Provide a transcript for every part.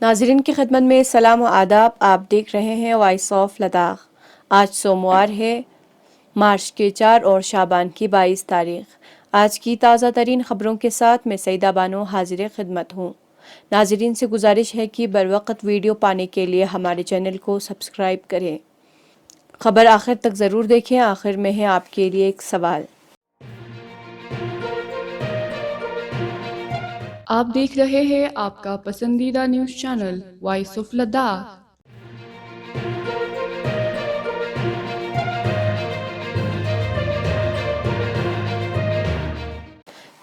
ناظرین کی خدمت میں سلام و آداب. آپ دیکھ رہے ہیں وائس آف لداخ. آج سوموار ہے، مارچ کے 4 اور شعبان کی 22 تاریخ. آج کی تازہ ترین خبروں کے ساتھ میں سعیدہ بانو حاضر خدمت ہوں. ناظرین سے گزارش ہے کہ بروقت ویڈیو پانے کے لیے ہمارے چینل کو سبسکرائب کریں. خبر آخر تک ضرور دیکھیں. آخر میں ہے آپ کے لیے ایک سوال. آپ دیکھ رہے ہیں آپ کا پسندیدہ news channel voice of Ladakh.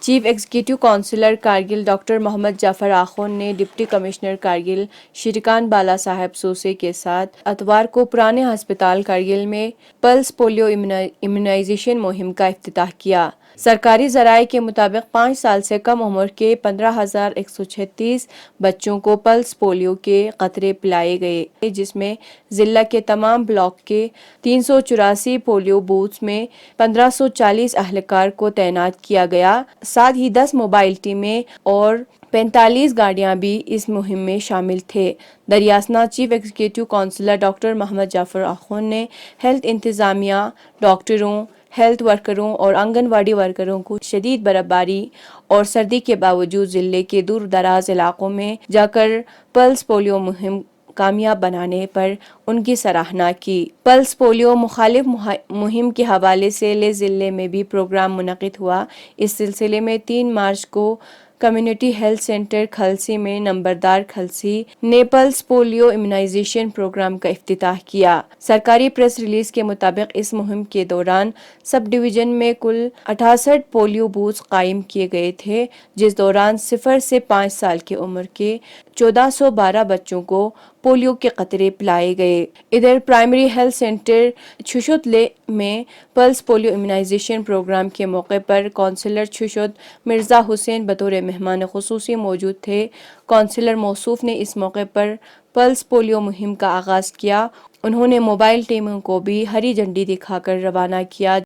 Chief executive councillor Kargil doctor Mohammad Jafar Akhoond نے ڈپٹی کمشنر کارگل شریکانت بالا صاحب سوسے کے ساتھ اتوار کو پرانے ہسپتال کارگل میں پلس پولیو امیونائزیشن مہم کا افتتاح کیا. سرکاری ذرائع کے مطابق 5 سال سے کم عمر کے 15,136 بچوں کو پلس پولیو کے قطرے پلائے گئے، جس میں ضلع کے تمام بلاک کے 384 پولیو بوتھس میں 1540 اہلکار کو تعینات کیا گیا. ساتھ ہی 10 موبائل ٹیمیں اور 45 گاڑیاں بھی اس مہم میں شامل تھے. دریاسنا chief executive counsellor doctor Mohammad Jafar Akhoond نے ہیلتھ انتظامیہ، ڈاکٹروں، ہیلتھ ورکروں اور آنگن واڑی ورکروں کو شدید برفباری اور سردی کے باوجود ضلع کے دور دراز علاقوں میں جا کر پلس پولیو مہم کامیاب بنانے پر ان کی سراہنا کی. پلس پولیو مخالف مہم کے حوالے سے ضلع میں بھی پروگرام منعقد ہوا. اس سلسلے میں 3 مارچ کو کمیونٹی ہیلتھ سینٹر کھلسی میں نمبردار کھلسی نے پلس پولیو امیونائزیشن پروگرام کا افتتاح کیا. سرکاری پریس ریلیز کے مطابق اس مہم کے دوران سب ڈویژن میں کل 68 پولیو بوتھس قائم کیے گئے تھے، جس دوران 0 سے 5 سال کی عمر کے 1412 بچوں کو پولیو کے قطرے پلائے گئے. ادھر پرائمری ہیلتھ سینٹر چھشوت میں پلس پولیو امیونائزیشن پروگرام کے موقع پر کونسلر چھشوت مرزا حسین بطور مہمان خصوصی موجود تھے. کونسلر موصوف نے اس موقع پر پلس پولیو مہم کا آغاز کیا. انہوں نے موبائل ٹیموں کو بھی ہری جھنڈی دکھا کر روانہ کیا.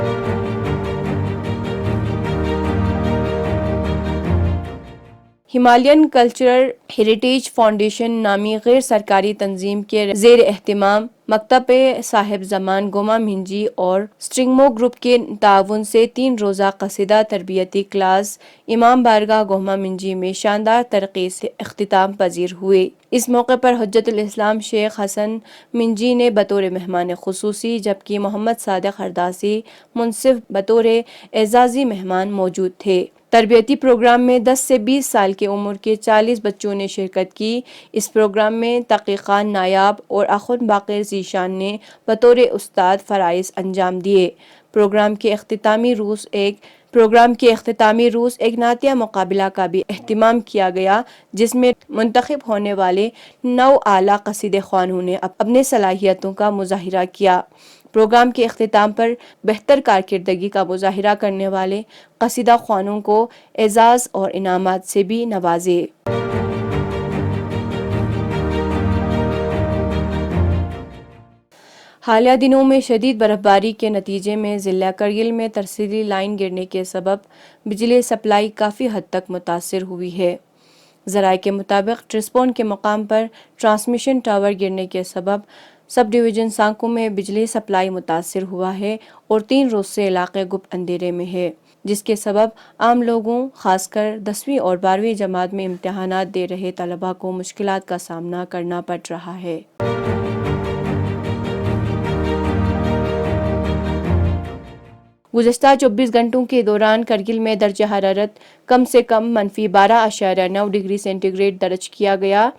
ہمالین کلچرل ہیریٹیج فاؤنڈیشن نامی غیر سرکاری تنظیم کے زیر اہتمام مکتبِ صاحب زمان گوما منجی اور سٹرنگمو گروپ کے تعاون سے 3 روزہ قصیدہ تربیتی کلاس امام بارگاہ گوما منجی میں شاندار طریقے سے اختتام پذیر ہوئے. اس موقع پر حجت الاسلام شیخ حسن منجی نے بطور مہمان خصوصی جبکہ محمد صادق ارداسی منصف بطور اعزازی مہمان موجود تھے. تربیتی پروگرام میں 10 سے 20 سال کی عمر کے 40 بچوں نے شرکت کی. اس پروگرام میں تقی خان نایاب اور آخوند باقر ذیشان نے بطور استاد فرائض انجام دیے. پروگرام کے اختتامی روز ایک نعتیہ مقابلہ کا بھی اہتمام کیا گیا، جس میں منتخب ہونے والے 9 اعلیٰ قصیدہ خوانوں نے اپنے صلاحیتوں کا مظاہرہ کیا. پروگرام کے اختتام پر بہتر کارکردگی کا مظاہرہ کرنے والے قصیدہ خوانوں کو اعزاز اور انعامات سے بھی نوازے. حالیہ دنوں میں شدید برفباری کے نتیجے میں ضلع کرگل میں ترسیلی لائن گرنے کے سبب بجلی سپلائی کافی حد تک متاثر ہوئی ہے. ذرائع کے مطابق ٹرسپون کے مقام پر ٹرانسمیشن ٹاور گرنے کے سبب سب ڈویژن سانکو میں بجلی سپلائی متاثر ہوا ہے اور 3 روز سے علاقے گپ اندھیرے میں ہے، جس کے سبب عام لوگوں خاص کر 10ویں اور 12ویں جماعت میں امتحانات دے رہے طلباء کو مشکلات کا سامنا کرنا پڑ رہا ہے. گزشتہ 24 گھنٹوں کے دوران کرگل میں درجہ حرارت کم سے کم -12.9 ڈگری سینٹی گریڈ درج کیا گیا.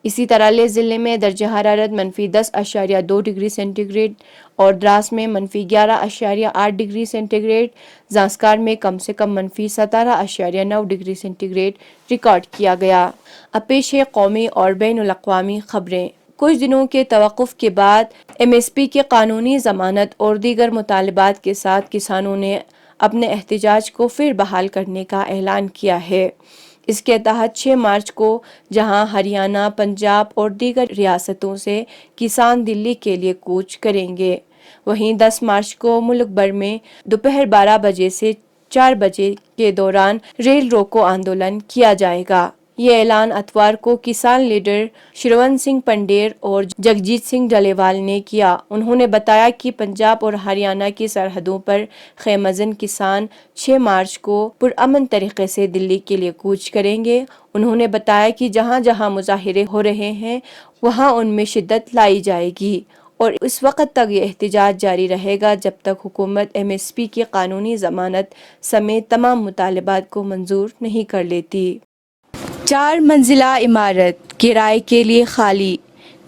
اسی طرح ضلع میں درجہ حرارت -10.2 ڈگری سینٹی گریڈ اور دراس میں -11.8 ڈگری سینٹی گریڈ، زانسکار میں کم سے کم -17.9 ڈگری سینٹی گریڈ ریکارڈ کیا گیا. اب پیش ہے قومی اور بین الاقوامی خبریں. کچھ دنوں کے توقف کے بعد ایم ایس پی کی قانونی ضمانت اور دیگر مطالبات کے ساتھ کسانوں نے اپنے احتجاج کو پھر بحال کرنے کا اعلان کیا ہے. اس کے تحت 6 مارچ کو جہاں ہریانہ، پنجاب اور دیگر ریاستوں سے کسان دلی کے لیے کوچ کریں گے، وہیں 10 مارچ کو ملک بھر میں دوپہر 12 بجے سے 4 بجے کے دوران ریل روکو آندولن کیا جائے گا. یہ اعلان اتوار کو کسان لیڈر شرون سنگھ پنڈیر اور جگجیت سنگھ ڈالیوال نے کیا۔ انہوں نے بتایا کہ پنجاب اور ہریانہ کی سرحدوں پر خیمزن کسان 6 مارچ کو پرامن طریقے سے دلی کے لیے کوچ کریں گے۔ انہوں نے بتایا کہ جہاں جہاں مظاہرے ہو رہے ہیں وہاں ان میں شدت لائی جائے گی اور اس وقت تک یہ احتجاج جاری رہے گا جب تک حکومت MSP کی قانونی ضمانت سمیت تمام مطالبات کو منظور نہیں کر لیتی۔ 4 منزلہ عمارت کرائے کے لیے خالی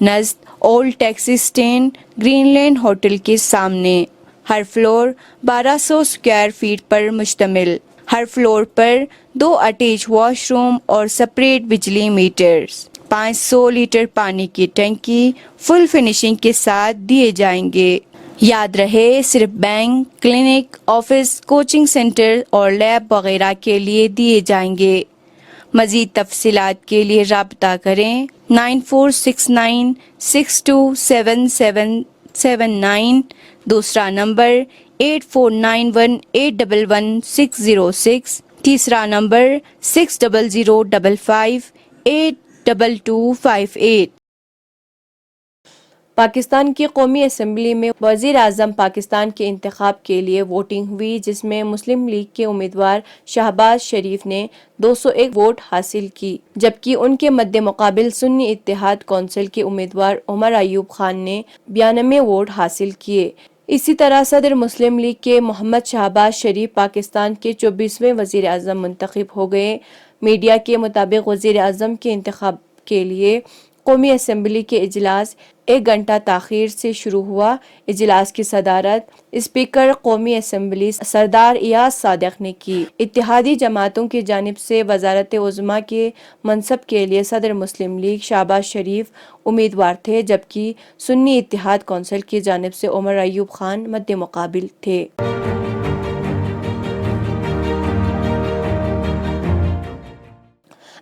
نزد old taxi stand Greenland hotel کے سامنے۔ ہر فلور 1200 اسکوائر فٹ پر مشتمل۔ ہر فلور پر 2 اٹیچ واش روم اور سپریٹ بجلی میٹرز۔ 500 لیٹر پانی کی ٹنکی فل فنشنگ کے ساتھ دیے جائیں گے۔ یاد رہے صرف bank, clinic, office, coaching centre اور لیب وغیرہ کے لیے دیے جائیں گے۔ مزید تفصیلات کے لیے رابطہ کریں 9469627779، دوسرا نمبر 8491811606، تیسرا نمبر 6005582258۔ پاکستان کی قومی اسمبلی میں وزیر اعظم پاکستان کے انتخاب کے لیے ووٹنگ ہوئی، جس میں مسلم لیگ کے امیدوار شہباز شریف نے 201 ووٹ حاصل کی، جبکہ ان کے مد مقابل سنی اتحاد کونسل کے امیدوار عمر ایوب خان نے 92 ووٹ حاصل کیے۔ اسی طرح صدر مسلم لیگ کے محمد شہباز شریف پاکستان کے 24ویں وزیر اعظم منتخب ہو گئے۔ میڈیا کے مطابق وزیر اعظم کے انتخاب کے لیے قومی اسمبلی کے اجلاس 1 گھنٹہ تاخیر سے شروع ہوا۔ اجلاس کی صدارت اسپیکر قومی اسمبلی سردار ایاز صادق نے کی۔ اتحادی جماعتوں کی جانب سے وزارت عظمیٰ کے منصب کے لیے صدر مسلم لیگ شہباز شریف امیدوار تھے، جبکہ سنی اتحاد کونسل کی جانب سے عمر ایوب خان مد مقابل تھے۔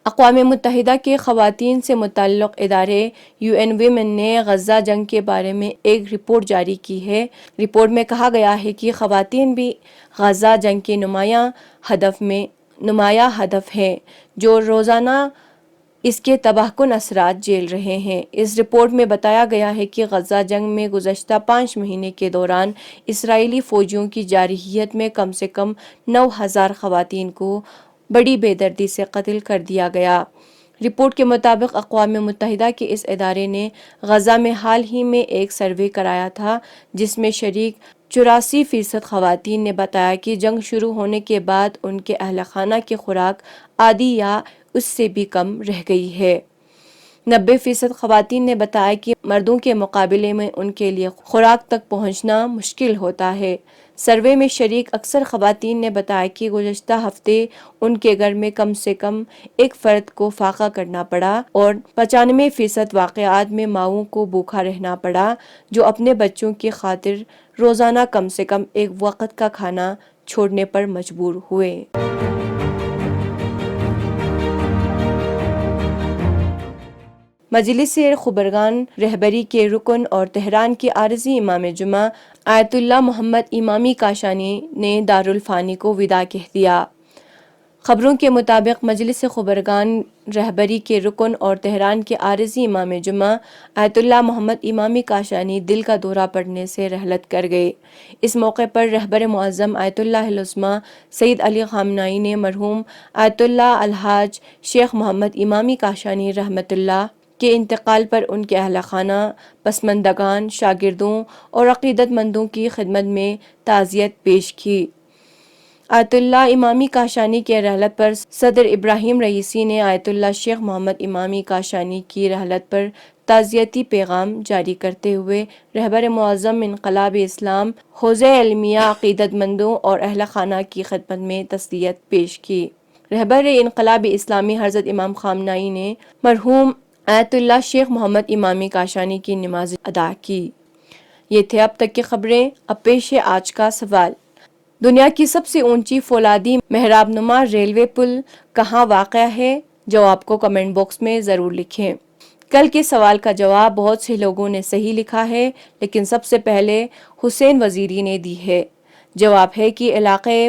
اقوام متحدہ کے خواتین سے متعلق ادارے UN ویمن نے غزہ جنگ کے بارے میں ایک رپورٹ جاری کی ہے۔ رپورٹ میں کہا گیا ہے کہ خواتین بھی غزہ جنگ کے نمایاں ہدف ہیں، جو روزانہ اس کے تباہ کن اثرات جھیل رہے ہیں۔ اس رپورٹ میں بتایا گیا ہے کہ غزہ جنگ میں گزشتہ 5 مہینے کے دوران اسرائیلی فوجیوں کی جارحیت میں کم سے کم 9000 خواتین کو بڑی بے دردی سے قتل کر دیا گیا۔ رپورٹ کے مطابق اقوام متحدہ کے اس ادارے نے غزہ میں حال ہی میں ایک سروے کرایا تھا، جس میں شریک 84% خواتین نے بتایا کہ جنگ شروع ہونے کے بعد ان کے اہل خانہ کی خوراک آدھی یا اس سے بھی کم رہ گئی ہے۔ 90% خواتین نے بتایا کہ مردوں کے مقابلے میں ان کے لیے خوراک تک پہنچنا مشکل ہوتا ہے۔ سروے میں شریک اکثر خواتین نے بتایا کہ گزشتہ ہفتے ان کے گھر میں کم سے کم ایک فرد کو فاقہ کرنا پڑا اور 95% واقعات میں ماؤں کو بھوکا رہنا پڑا، جو اپنے بچوں کی خاطر روزانہ کم سے کم ایک وقت کا کھانا چھوڑنے پر مجبور ہوئے۔ مجلس خبرگان رہبری کے رکن اور تہران کے عارضی امام جمعہ آیت اللہ محمد امامی کاشانی نے دارالفانی کو وداع کہہ دیا۔ خبروں کے مطابق مجلس خبرگان رہبری کے رکن اور تہران کے عارضی امام جمعہ آیت اللہ محمد امامی کاشانی دل کا دورہ پڑنے سے رحلت کر گئے۔ اس موقع پر رہبر معظم آیت اللہ العظمہ سید علی خامنہئی نے مرحوم آیت اللہ الحاج شیخ محمد امامی کاشانی رحمۃ اللہ کے انتقال پر ان کے اہل خانہ، پسماندگان، شاگردوں اور عقیدت مندوں کی خدمت میں تعزیت پیش کی۔ آیت اللہ امامی کاشانی کے رحلت پر صدر ابراہیم رئیسی نے آیت اللہ شیخ محمد امامی کاشانی کی رحلت پر تعزیتی پیغام جاری کرتے ہوئے رہبر معظم انقلاب اسلام، حوزہ علمیہ، عقیدت مندوں اور اہل خانہ کی خدمت میں تعزیت پیش کی۔ رہبر انقلاب اسلامی حضرت امام خامنہئی نے مرحوم آیت اللہ شیخ محمد امامی کاشانی کی نماز ادا کی۔ یہ تھے اب تک کی خبریں۔ اب پیش ہے آج کا سوال۔ دنیا کی سب سے اونچی فولادی محراب نما ریلوے پل کہاں واقع ہے؟ جواب کو کمنٹ باکس میں ضرور لکھیں۔ کل کے سوال کا جواب بہت سے لوگوں نے صحیح لکھا ہے، لیکن سب سے پہلے حسین وزیری نے دی ہے۔ جواب ہے کہ علاقے